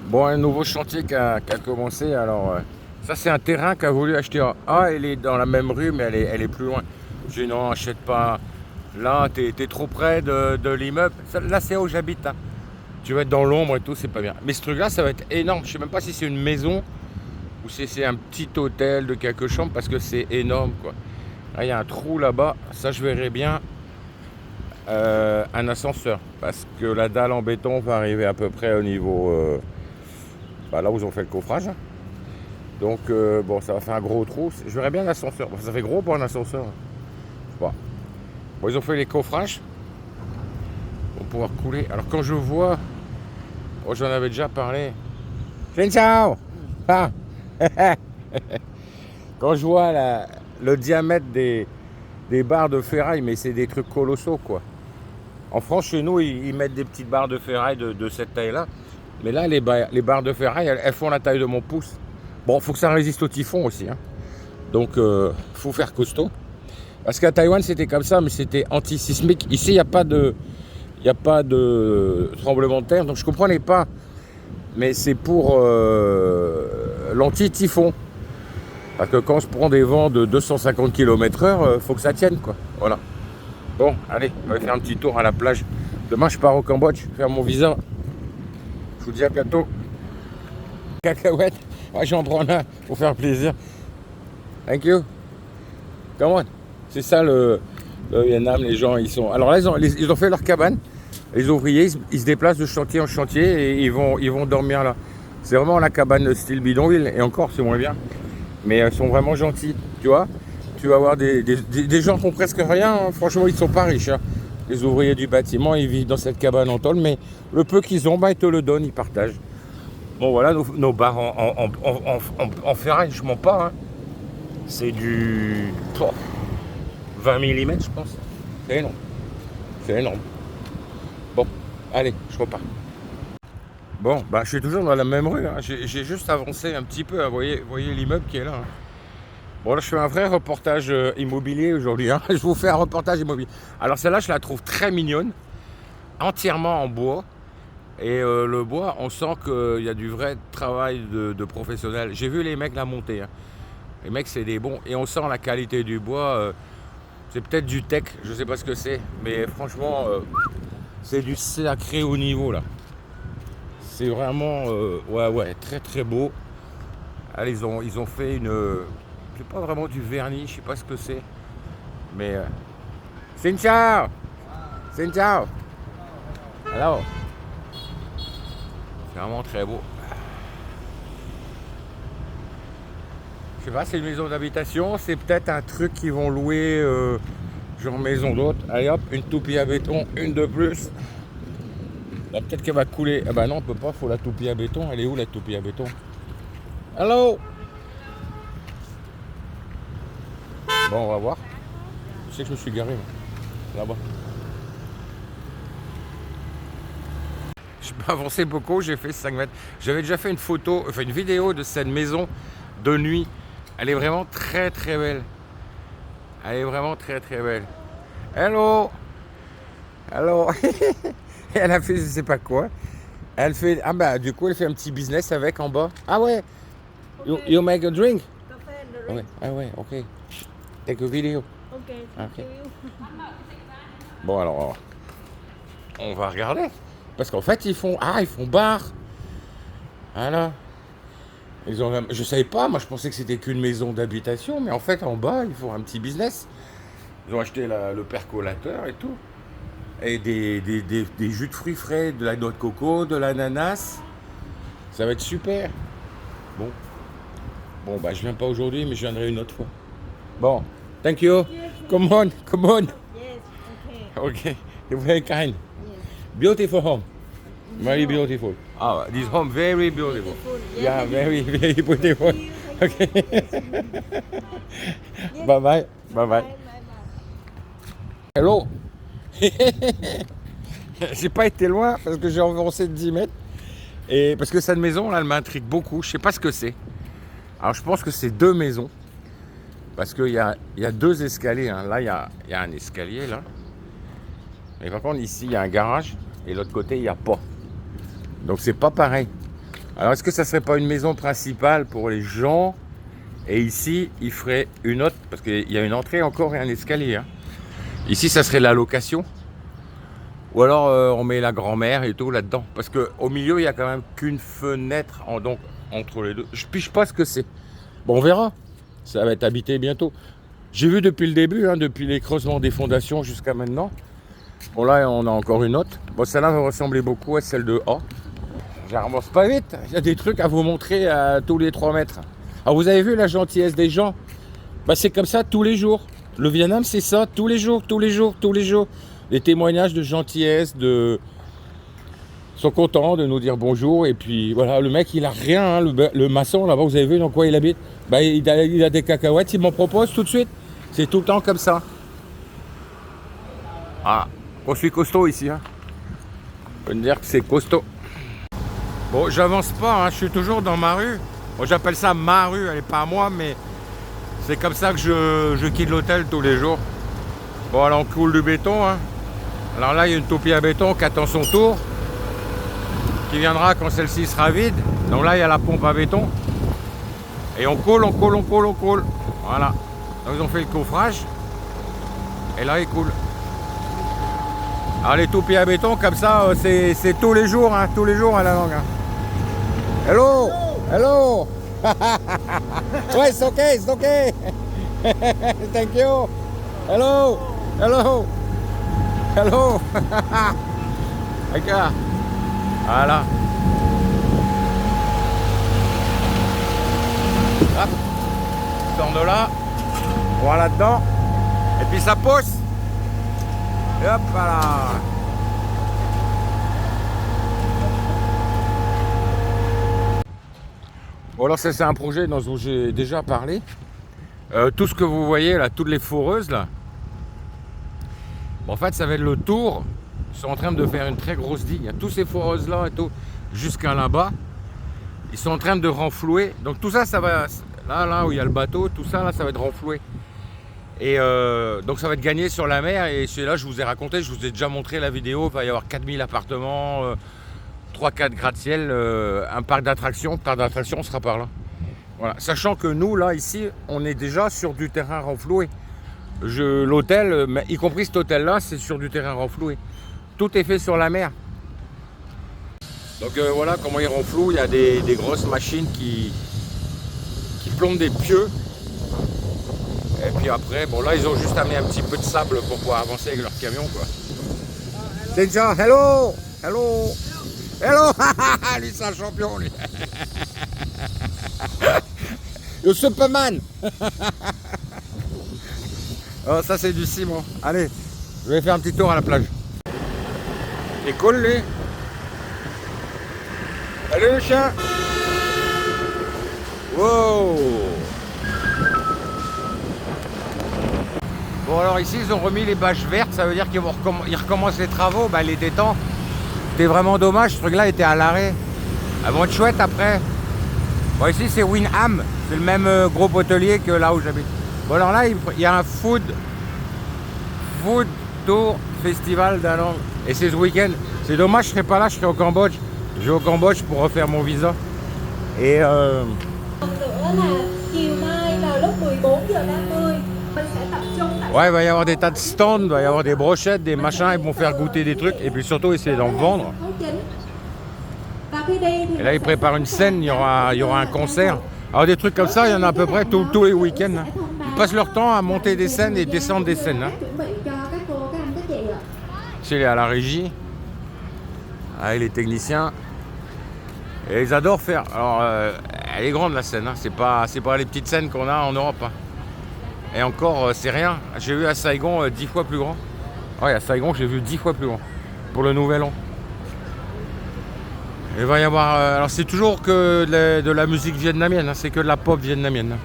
Bon, un nouveau chantier qui a commencé. Alors, ça, c'est un terrain qu'a voulu acheter. Ah, elle est dans la même rue, mais elle est plus loin. J'ai dit non, achète pas. Là, t'es trop près de l'immeuble. Là, c'est où j'habite, hein. Tu vas être dans l'ombre et tout, c'est pas bien. Mais ce truc-là, ça va être énorme. Je sais même pas si c'est une maison ou si c'est un petit hôtel de quelques chambres parce que c'est énorme, quoi. Là, il y a un trou là-bas. Ça, je verrai bien un ascenseur parce que la dalle en béton va arriver à peu près au niveau. Là où ils ont fait le coffrage. Donc, bon, ça va faire un gros trou. Je verrais bien l'ascenseur. Bon, ça fait gros pour un ascenseur. Bon. Bon, ils ont fait les coffrages pour pouvoir couler. Alors, quand je vois. Oh, j'en avais déjà parlé. Ciao. Ah. Quand je vois le diamètre des barres de ferraille, mais c'est des trucs colossaux, quoi. En France, chez nous, ils mettent des petites barres de ferraille de cette taille-là. Mais là, les barres de ferraille, elles font la taille de mon pouce. Bon, il faut que ça résiste au typhon aussi, hein. Donc, faut faire costaud. Parce qu'à Taïwan, c'était comme ça, mais c'était anti-sismique. Ici, il y a pas de tremblement de terre, donc je ne comprenais pas. Mais c'est pour l'anti-typhon. Parce que quand on se prend des vents de 250 km/h, faut que ça tienne, quoi. Voilà. Bon, allez, on va faire un petit tour à la plage. Demain, je pars au Cambodge, faire mon visa. Je vous dis à bientôt. Cacahuètes. Ouais, j'en prends un pour faire plaisir. Thank you. Come on. C'est ça le Vietnam, les gens, ils sont. Alors là, ils ont fait leur cabane. Les ouvriers, ils se déplacent de chantier en chantier et ils vont dormir là. C'est vraiment la cabane style bidonville. Et encore, c'est moins bien. Mais ils sont vraiment gentils. Tu vois, tu vas voir des gens qui ont presque rien, hein. Franchement, ils ne sont pas riches, hein. Les ouvriers du bâtiment, ils vivent dans cette cabane en tôle. Mais le peu qu'ils ont, ils te le donnent, ils partagent. Bon, voilà nos barres en ferraille, je mens pas, hein. C'est du 20 mm, je pense. C'est énorme. C'est énorme. Bon, allez, je repars. Bon, je suis toujours dans la même rue, hein. J'ai juste avancé un petit peu, hein. Voyez l'immeuble qui est là, hein. Bon, là, je fais un vrai reportage immobilier aujourd'hui, hein. Je vous fais un reportage immobilier. Alors, celle-là, je la trouve très mignonne. Entièrement en bois. Et le bois, on sent qu'il y a du vrai travail de professionnel. J'ai vu les mecs la monter, hein. Les mecs, c'est des bons. Et on sent la qualité du bois. C'est peut-être du tech, je sais pas ce que c'est. Mais franchement, c'est du sacré haut niveau, là. C'est vraiment, ouais, très très beau. Ah, ils ont fait c'est pas vraiment du vernis, je sais pas ce que c'est. Mais, Xin chào! Xin chào! Alors, c'est vraiment très beau. Je sais pas, c'est une maison d'habitation, c'est peut-être un truc qu'ils vont louer, genre maison d'hôte. Allez hop, une toupie à béton, une de plus. Là, peut-être qu'elle va couler. Ah bah non, on peut pas, faut la toupie à béton. Elle est où la toupie à béton? Hello! Bon, on va voir. Je sais que je me suis garé, moi. Là-bas. Je peux avancer beaucoup, j'ai fait 5 mètres. J'avais déjà fait une vidéo de cette maison de nuit. Elle est vraiment très très belle. Elle est vraiment très très belle. Hello! Hello! Elle a fait je sais pas quoi. Elle fait. Ah bah du coup elle fait un petit business avec en bas. Ah ouais! You make a drink? Café and Ah ouais, drink. ah ouais, ok. Take a video. Okay, Ok. thank you. Bon alors, on va regarder. Parce qu'en fait ils font bar. Voilà. Je savais pas, moi je pensais que c'était qu'une maison d'habitation, mais en fait en bas ils font un petit business. Ils ont acheté le percolateur et tout. Et des jus de fruits frais, de la noix de coco, de l'ananas. Ça va être super. Bon. Bon, je viens pas aujourd'hui, mais je viendrai une autre fois. Bon, thank you. Come on, come on. Yes, Okay, okay. you're very kind. Yes. Beautiful home. Very beautiful. Ah, this home very beautiful. Beautiful. Yeah, very, very beautiful. Thank you. Okay. Yes. Bye bye. Bye bye. Bye, bye. Hello. J'ai pas été loin parce que j'ai avancé de 10 mètres. Et parce que cette maison là, elle m'intrigue beaucoup. Je sais pas ce que c'est. Alors je pense que c'est deux maisons. Parce qu'il y a deux escaliers, hein. Là, il y a un escalier là. Mais par contre, ici, il y a un garage. Et l'autre côté, il n'y a pas. Donc c'est pas pareil. Alors, est-ce que ça serait pas une maison principale pour les gens? Et ici, il ferait une autre, parce qu'il y a une entrée encore et un escalier. Hein. Ici, ça serait la location. Ou alors, on met la grand-mère et tout là-dedans. Parce qu'au milieu, il n'y a quand même qu'une fenêtre donc, entre les deux. Je piche pas ce que c'est. Bon, on verra. Ça va être habité bientôt. J'ai vu depuis le début, hein, depuis les creusements des fondations jusqu'à maintenant. Bon, là, on a encore une autre. Bon, celle-là va ressembler beaucoup à celle de A. J'avance pas vite. Il y a des trucs à vous montrer à tous les 3 mètres. Alors, vous avez vu la gentillesse des gens? Bah, c'est comme ça tous les jours. Le Vietnam, c'est ça, tous les jours, tous les jours, tous les jours. Des témoignages de gentillesse, Ils sont contents de nous dire bonjour. Et puis, voilà, le mec, il a rien. Hein, le maçon, là-bas, vous avez vu dans quoi il habite? Bah, il a des cacahuètes, il m'en propose tout de suite. C'est tout le temps comme ça. Ah, on suis costaud ici. Hein. On peut me dire que c'est costaud. Bon, j'avance pas, hein, je suis toujours dans ma rue. Bon, j'appelle ça ma rue, elle n'est pas à moi, mais c'est comme ça que je quitte l'hôtel tous les jours. Bon, alors on coule du béton. Hein. Alors là, il y a une toupie à béton qui attend son tour, qui viendra quand celle-ci sera vide. Donc là, il y a la pompe à béton. Et on coule, on coule, on coule, on coule. Voilà. Donc ils ont fait le coffrage. Et là, ils coulent. Alors les toupies à béton, comme ça, c'est tous les jours, hein, tous les jours à la langue. Hein. Hello! Hello! Ouais, it's okay, it's okay. Thank you. Hello! Hello! Hello! Regarde. Voilà. Hop. Sort de là. On va là-dedans. Et puis ça pousse. Et hop là. Bon alors ça c'est un projet dont j'ai déjà parlé. Tout ce que vous voyez là, toutes les foreuses là. Bon, en fait ça va être le tour. Ils sont en train de faire une très grosse digue. Il y a toutes ces foreuses là et tout jusqu'à là-bas. Ils sont en train de renflouer. Donc tout ça, ça va là où il y a le bateau, tout ça là, ça va être renfloué. Et donc ça va être gagné sur la mer. Et celui-là, je vous ai raconté, je vous ai déjà montré la vidéo. Il va y avoir 4000 appartements, 3-4 gratte-ciel, un parc d'attractions. Le parc d'attractions sera par là. Voilà. Sachant que nous, là, ici, on est déjà sur du terrain renfloué. L'hôtel, y compris cet hôtel-là, c'est sur du terrain renfloué. Tout est fait sur la mer. Donc voilà comment ils renflouent. Il y a des grosses machines qui plombent des pieux. Et puis après, bon là ils ont juste amené un petit peu de sable pour pouvoir avancer avec leur camion quoi. C'est ça, hello, hello, hello, lui c'est un champion lui. Le Superman. Oh ça c'est du ciment. Allez, je vais faire un petit tour à la plage. Il est cool lui. Allez le chien. Wow. Bon alors ici ils ont remis les bâches vertes, ça veut dire qu'ils recommencent les travaux, bah les détends. C'était vraiment dommage, ce truc là était à l'arrêt. Elles vont être chouettes après. Bon ici c'est Winham, c'est le même gros hôtelier que là où j'habite. Bon alors là il y a un food tour festival d'Along. Et c'est ce week-end. C'est dommage je serai pas là, je serai au Cambodge. Je vais au Cambodge pour refaire mon visa. Et ouais, il va y avoir des tas de stands, il va y avoir des brochettes, des machins, ils vont faire goûter des trucs et puis surtout essayer d'en vendre. Et là, ils préparent une scène, il y aura un concert. Alors des trucs comme ça, il y en a à peu près tous les week-ends. Hein. Ils passent leur temps à monter des scènes et descendre des scènes. Hein. C'est à la régie, avec les techniciens. Et ils adorent faire. Alors, elle est grande la scène, hein. C'est pas les petites scènes qu'on a en Europe. Hein. Et encore, c'est rien. J'ai vu à Saigon 10 fois plus grand. Ouais, à Saigon, j'ai vu 10 fois plus grand. Pour le Nouvel An. Il va y avoir... alors, c'est toujours que de la musique vietnamienne. Hein. C'est que de la pop vietnamienne. Hein.